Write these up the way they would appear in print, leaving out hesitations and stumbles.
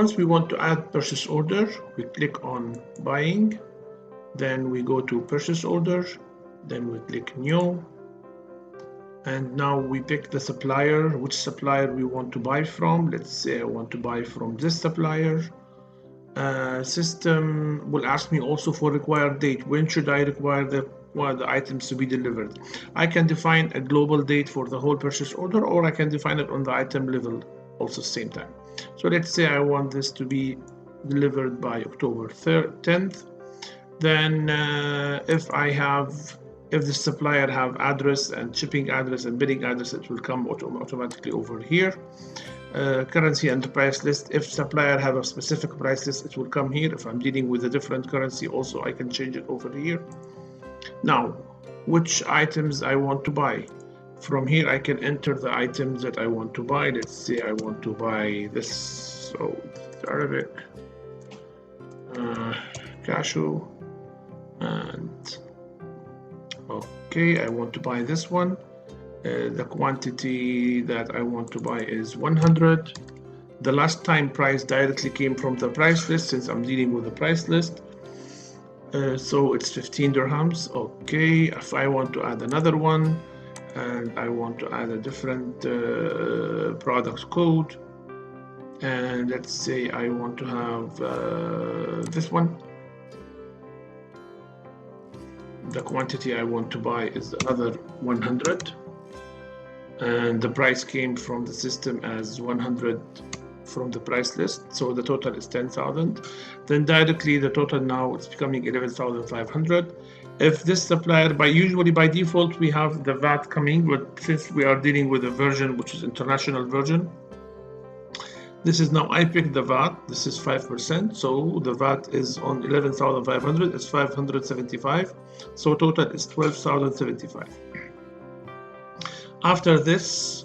Once we want to add purchase order, we click on buying, then we go to purchase order, then we click new, and now we pick the supplier, which supplier we want to buy from. Let's say I want to buy from this supplier. System will ask me also for required date. When should I require the items to be delivered? I can define a global date for the whole purchase order, or I can define it on the item level also same time. So let's say I want this to be delivered by October 10th. Then if the supplier have address and shipping address and billing address, it will come automatically over here. Currency and price list. If supplier have a specific price list, it will come here. If I'm dealing with a different currency, also I can change it over here. Now, which items I want to buy. From here, I can enter the items that I want to buy. Let's say I want to buy this. So it's Arabic, cashew, and okay, I want to buy this one. The quantity that I want to buy is 100. The last time price directly came from the price list, since I'm dealing with the price list. So it's 15 dirhams. Okay, if I want to add another one, and I want to add a different product code, and let's say I want to have this one. The quantity I want to buy is another 100, and the price came from the system as 100 from the price list, so the total is 10,000. Then directly the total now it's becoming 11,500. If this supplier, usually by default we have the VAT coming, but since we are dealing with a version which is international version, this is now I pick the VAT. This is 5%, so the VAT is on 11,500. It's 575, so total is 12,075. After this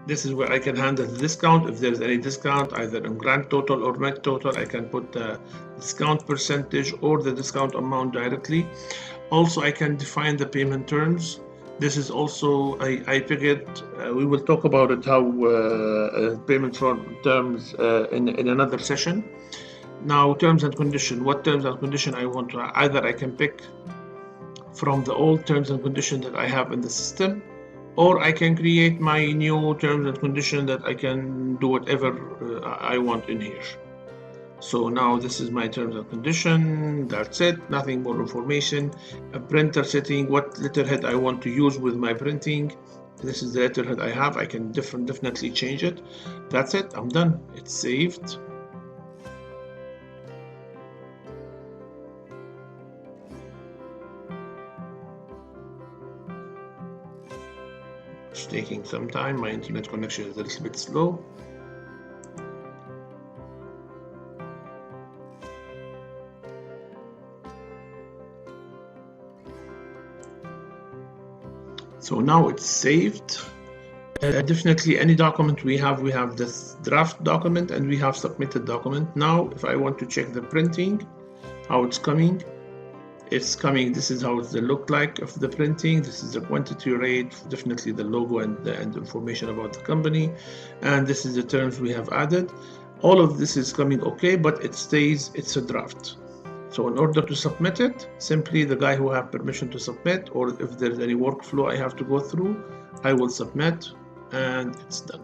is where I can handle the discount. If there's any discount, either in grand total or net total, I can put the discount percentage or the discount amount directly. Also, I can define the payment terms. This is also, I pick it, we will talk about it, how payment terms in another session. Now, terms and condition. What terms and condition I want to, either I can pick from the old terms and condition that I have in the system, or I can create my new terms and condition that I can do whatever I want in here. So now this is my terms and condition. That's it, nothing more information. A printer setting, what letterhead I want to use with my printing. This is the letterhead I have. I can definitely change it. That's it, I'm done. It's saved. It's taking some time. My internet connection is a little bit slow. So now it's saved. Definitely any document we have this draft document and we have submitted document. Now if I want to check the printing, how it's coming, this is how it look like of the printing. This is the quantity rate, definitely the logo and information about the company, and this is the terms we have added. All of this is coming okay, but it stays, it's a draft. So in order to submit it, simply the guy who have permission to submit, or if there's any workflow I have to go through, I will submit, and it's done.